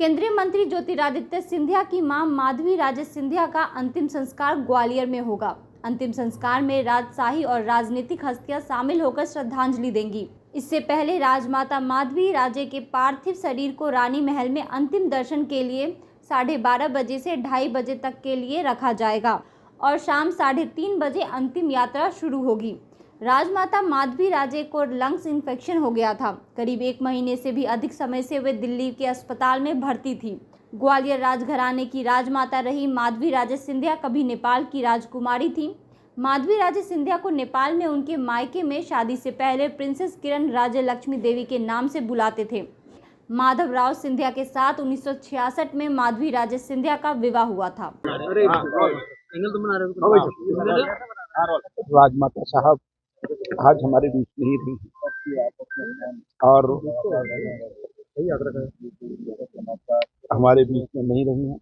केंद्रीय मंत्री ज्योतिरादित्य सिंधिया की मां माधवी राजे सिंधिया का अंतिम संस्कार ग्वालियर में होगा। अंतिम संस्कार में राजशाही और राजनीतिक हस्तियां शामिल होकर श्रद्धांजलि देंगी। इससे पहले राजमाता माधवी राजे के पार्थिव शरीर को रानी महल में अंतिम दर्शन के लिए 12:30 बजे से 2:30 बजे तक के लिए रखा जाएगा और शाम 3:30 बजे अंतिम यात्रा शुरू होगी। राजमाता माधवी राजे को लंग्स इन्फेक्शन हो गया था। करीब 1 महीने से भी अधिक समय से वे दिल्ली के अस्पताल में भर्ती थी। ग्वालियर राजघराने की राजमाता रही माधवी राजे सिंधिया कभी नेपाल की राजकुमारी थी। माधवी राजे सिंधिया को नेपाल में उनके मायके में शादी से पहले प्रिंसेस किरण राजे लक्ष्मी देवी के नाम से बुलाते थे। माधवराव सिंधिया के साथ 1966 में माधवी राजे सिंधिया का विवाह हुआ था। राजमाता साहब आज हमारे बीच में ही रही और हमारे बीच में नहीं रही हैं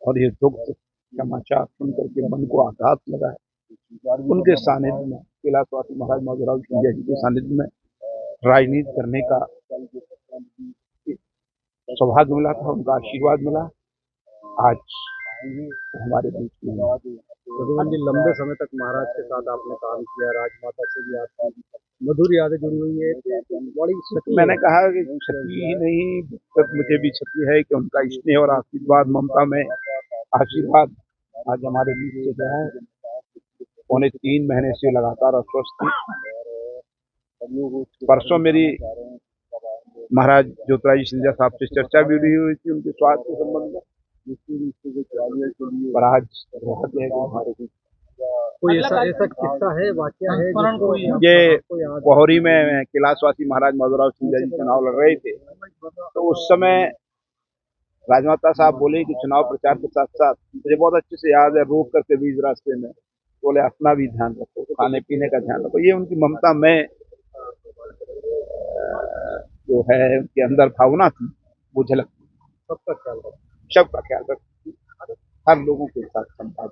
और ये दुख समाचार सुनकर के मन को आघात लगा है। उनके सानिध्य में कैलाशवासी महाराज माधवराव सिंधिया जी के सानिध्य में राजनीति करने का सौभाग्य मिला था, उनका आशीर्वाद मिला। आज हमारे बीच में रघुवन जी, लंबे समय तक महाराज के साथ आपने काम किया, राजमाता से भी आपकी मधुर यादें जुड़ी हुई है। बड़ी मैंने कहा कि क्षति ही नहीं, मुझे भी क्षति है कि उनका स्नेह और आशीर्वाद, ममता में आशीर्वाद आज हमारे बीच से जो है 3.25 महीने से लगातार अस्वस्थ थी। परसों मेरी महाराज ज्योतिरादित्य सिंधिया साहब से चर्चा भी हुई थी उनके स्वास्थ्य के संबंध में, पर आज हमारे बीच कोई ऐसा किस्सा है, वाकया है ये पोहरी में कैलाशवासी महाराज माधवराव सिंधिया जी चुनाव लड़ रहे थे, तो उस समय राजमाता साहब बोले कि चुनाव प्रचार के साथ साथ, मुझे बहुत अच्छे से याद है, रोक करके बीच रास्ते में बोले अपना भी ध्यान रखो, खाने पीने का ध्यान रखो। ये उनकी ममता में जो है उनके अंदर भावना थी, वो झलक। सबका ख्याल रखो, हर लोगों के साथ संवाद।